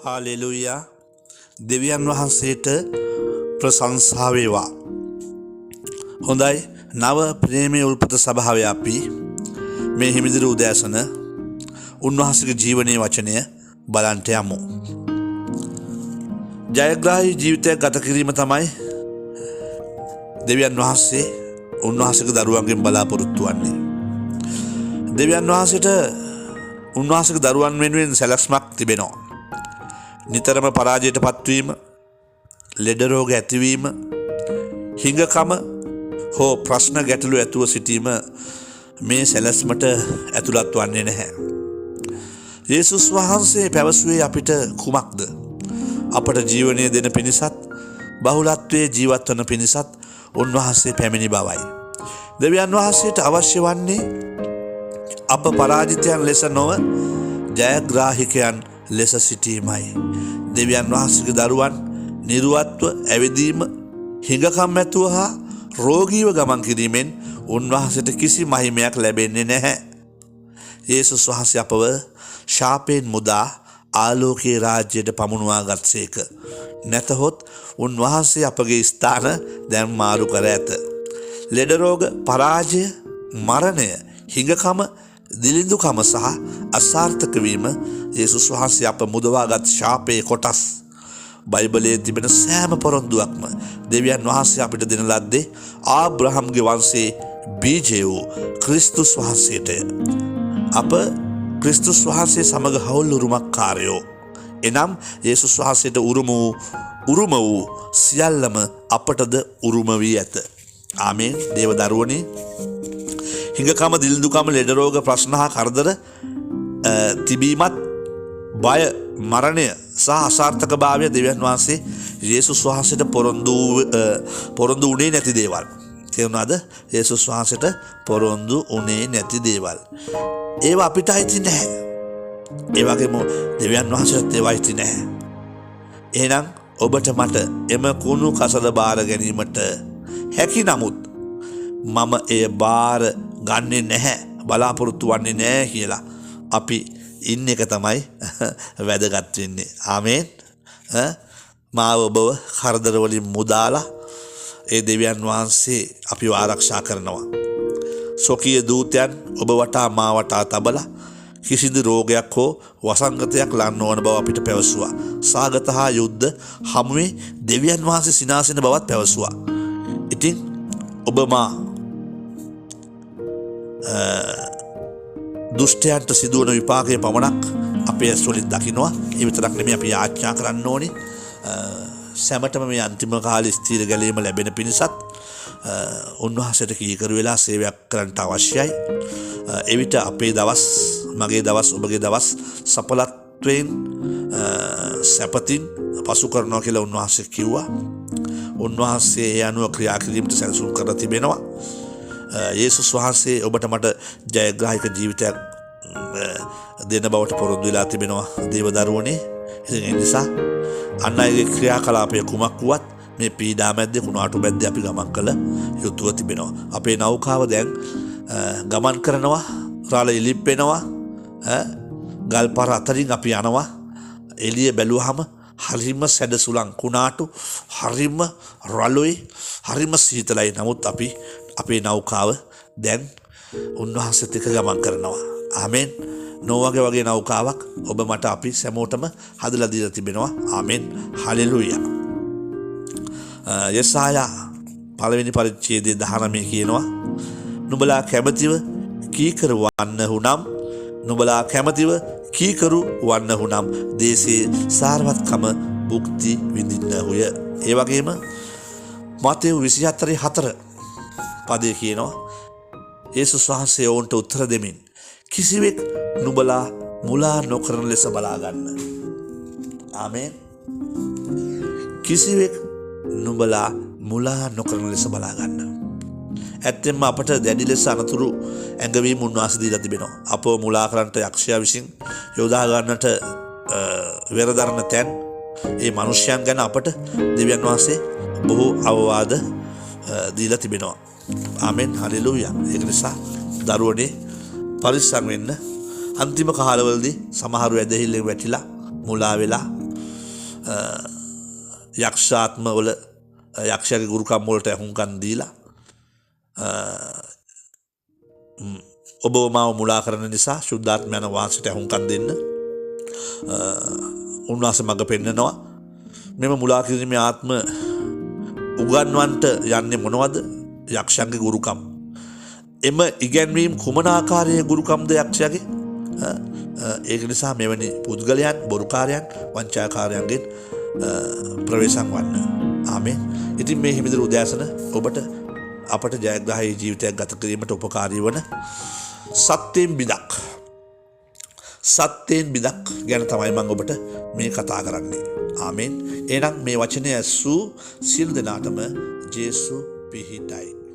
Hallelujah. දෙවියන් වහන්සේට ප්‍රශංසා වේවා. හොඳයි, නව ප්‍රේමයේ උල්පත සභාවේ අපි මේ හිමිදිරි උදෑසන උන්වහන්සේගේ ජීවනයේ වචනය බලන්ට යමු. ජයග්‍රාහී ජීවිතයක් ගත කිරීම තමයි දෙවියන් වහන්සේ උන්වහන්සේගේ දරුවන්ගෙන් බලාපොරොත්තු වන්නේ. දෙවියන් වහන්සේට උන්වහන්සේගේ දරුවන් වෙනුවෙන් සැලැස්මක් තිබෙනවා. නිතරම පරාජයට පත්වීම, ලෙඩ රෝග ඇතිවීම, හිඟකම හෝ ප්‍රශ්න ගැටලු ඇතුව සිටීම මේ සැලැස්මට ඇතුළත් වන්නේ නැහැ. යේසුස් වහන්සේ පැවසුවේ අපිට කුමක්ද? අපට ජීවනය දෙන පිණිසත් බහුලත්වයේ ජීවත් වන පිණිසත් උන්වහන්සේ පැමිණි බවයි. දෙවියන් වහන්සේට අවශ්‍ය වන්නේ අප පරාජිතයන් ලෙස නොව ජයග්‍රාහිකයන් ලෙස සිටීමයි. දෙවියන් වහන්සේගේ දරුවන් නිර්වත්ව ඇවිදීම, හිඟකම් ඇතුව හා රෝගීව ගමන් කිරීමෙන් උන්වහන්සේට කිසි මහිමයක් ලැබෙන්නේ නැහැ. යේසුස් වහන්සේ අපව ශාපයෙන් මුදා ආලෝකයේ රාජ්‍යයට පමුණුවා ගත්සේක. නැතහොත් උන්වහන්සේ අපගේ ස්ථාන දැන් මාරු කර ඇත. ලෙඩ රෝග, පරාජය, මරණය, හිඟකම, දිලිඳුකම සහ අසාර්ථක වීම යේසුස් වහන්සේ අප මුදවාගත් ශාපයේ කොටස්. බයිබලයේ තිබෙන සෑම පොරොන්දුවක්ම දෙවියන් වහන්සේ අපිට දෙන ලද්දේ ආබ්‍රහම්ගේ වංශයේ බීජය වූ ක්‍රිස්තුස් වහන්සේටය. අප ක්‍රිස්තුස් වහන්සේ සමග හවුල් උරුමකාරයෝ. එනම් යේසුස් වහන්සේට උරුම වූ සියල්ලම අපටද උරුම වී ඇත. ආමේන්. දේව දරුවනේ, හිඟකම, දිලිඳුකම, ලෙඩ රෝග, ප්‍රශ්න හා කරදර තිබීමත්, බය, මරණය සහ අසාර්ථක භාවය දෙවියන් වහන්සේ යේසුස් වහන්සේට පොරොන්දු උනේ නැති දේවල්. තේරුණාද? යේසුස් වහන්සේට පොරොන්දු උනේ නැති දේවල්. ඒවා අපිට අයිති නැහැ. ඒ වගේම දෙවියන් වහන්සේට ඒවා අයිති නැහැ. එහෙනම් ඔබට මට එම කුණු කසල බාර ගැනීමට හැකි, නමුත් මම එය බාර ගන්නේ නැහැ, බලාපොරොත්තු වන්නේ නැහැ කියලා අපි ඉන්න එක තමයි වැදගත් වෙන්නේ. ආමේන්. මාව ඔබව කරදර වලින් මුදාලා ඒ දෙවියන් වහන්සේ අපිව ආරක්ෂා කරනවා. සොකීය දූතයන් ඔබ වටා මා වටා තබලා කිසිදු රෝගයක් හෝ වසංගතයක් ලන්න නොවන බව අපිට පැවසුවා. සාගත හා යුද්ධ හමුවේ දෙවියන් වහන්සේ සිනාසෙන බවත් පැවසුවා. ඉතින් ඔබ මා දුෂ්ටයන්ට සිදුවන විපාකයේ පමණක් අපේ ඇස් වලින් දකිනවා. ඒ විතරක් නෙමෙයි, අපි යාඥා කරන්න ඕනේ සැමටම මේ අන්තිම කාලේ ස්ථීර ගැලීම ලැබෙන පිණිසත් උන්වහන්සේට කීකරු වෙලා සේවයක් කරන්නට අවශ්‍යයි. එවිට අපේ දවස්, මගේ දවස්, ඔබගේ දවස් සඵලත්වයෙන් සැපතින් පසු කරනවා කියලා උන්වහන්සේ කිව්වා. උන්වහන්සේ ඒ අනුව ක්‍රියා කිරීමට සැලසුම් කර තිබෙනවා. යේසුස් වහන්සේ ඔබට මට ජයග්‍රාහික ජීවිතයක් දෙන බවට පොරොන්දු වෙලා තිබෙනවා. දේව දරුවනේ, ඉතින් ඒ නිසා අන් අයගේ ක්‍රියාකලාපය කුමක් වුවත් මේ පීඩා මැද්දේ, කුණාටු මැද්දේ අපි ගමන් කළ යුතුව තිබෙනවා. අපේ නෞකාව දැන් ගමන් කරනවා, රළ ඉලිප්පෙනවා, ගල්පර අතරින් අපි යනවා. එළිය බැලුවහම හරිම සැඩසුලන්, කුණාටු, හරිම රළුයි, හරිම සීතලයි. නමුත් අපි අපේ නෞකාව දැන් උන්වහන්සේත් එක්ක ගමන් කරනවා. ආමෙන්. නෝවාගේ වගේ නෞකාවක් ඔබ මට අපි සැමෝටම හදලා දීලා තිබෙනවා. ආමෙන්. හලෙලුයා. යෙසායා පළවෙනි පරිච්ඡේදයේ 19 කියනවා, නුඹලා කැමැතිව කීකරු වන්නහු නම්, නුඹලා කැමැතිව කීකරු වන්නහු නම් දේශයේ සාරවත්කම භුක්ති විඳින්නහුය. ඒ වගේම මතෙව් 24:4 පදේ කියනවා, යේසුස් වහන්සේ ඔවුන්ට උත්තර දෙමින්, කිසිවෙක් නුඹලා මුලා නොකරන ලෙස බලා ගන්න. ආමේන්. කිසිවෙක් නුඹලා මුලා නොකරන ලෙස බලා ගන්න. ඇත්තෙන්ම අපට දැඩි ලෙස අනතුරු ඇඟවීම උන්වහන්සේ දීලා තිබෙනවා. අපව මුලා කරන්නට යක්ෂයා විසින් යොදා ගන්නට වෙරදරන තැන්, ඒ මිනිස්යන් ගැන අපට දෙවියන් වහන්සේ බොහෝ අවවාද දීලා තිබෙනවා. ආමෙන්. හලෙලුයා. ඒක නිසා දරුවනේ පරිස්සම් වෙන්න. අන්තිම කාලවලදී සමහරු ඇදහිල්ලෙන් වැටිලා මුලා වෙලා යක්ෂාත්මවල යක්ෂයාගේ ගුරුකම් වලට ඇහුම්කන් දීලා ඔබ මාව මුලා කරන නිසා ශුද්ධාත්මයන් වහන්සේට ඇහුම්කන් දෙන්න උන්වහන්සේ මඟ පෙන්නනවා. මෙම මුලා කිරීමේ ආත්ම උගන්වන්ට යන්නේ මොනවද? යක්ෂයන්ගේ ගුරුකම්. එම ඉගැන්වීම් කුමන ආකාරයේ ගුරුකම්ද යක්ෂයාගේ? ඒක නිසා මෙවැනි පුද්ගලයන් බොරුකාරයන් වංචාකාරයන්ගෙන් ප්‍රවේශම් වන්න. ආමේන්. ඉතින් මේ හිමිදිරි උදෑසන ඔබට අපට ජයග්‍රාහී ජීවිතයක් ගත කිරීමට උපකාරී වන සත්‍යයෙන් බිදක් ගැන තමයි මම ඔබට මේ කතා කරන්නේ. ආමේන්. එහෙනම් මේ වචනය ඇසූ සියලු දෙනාටම ජේසු පිහිටයි.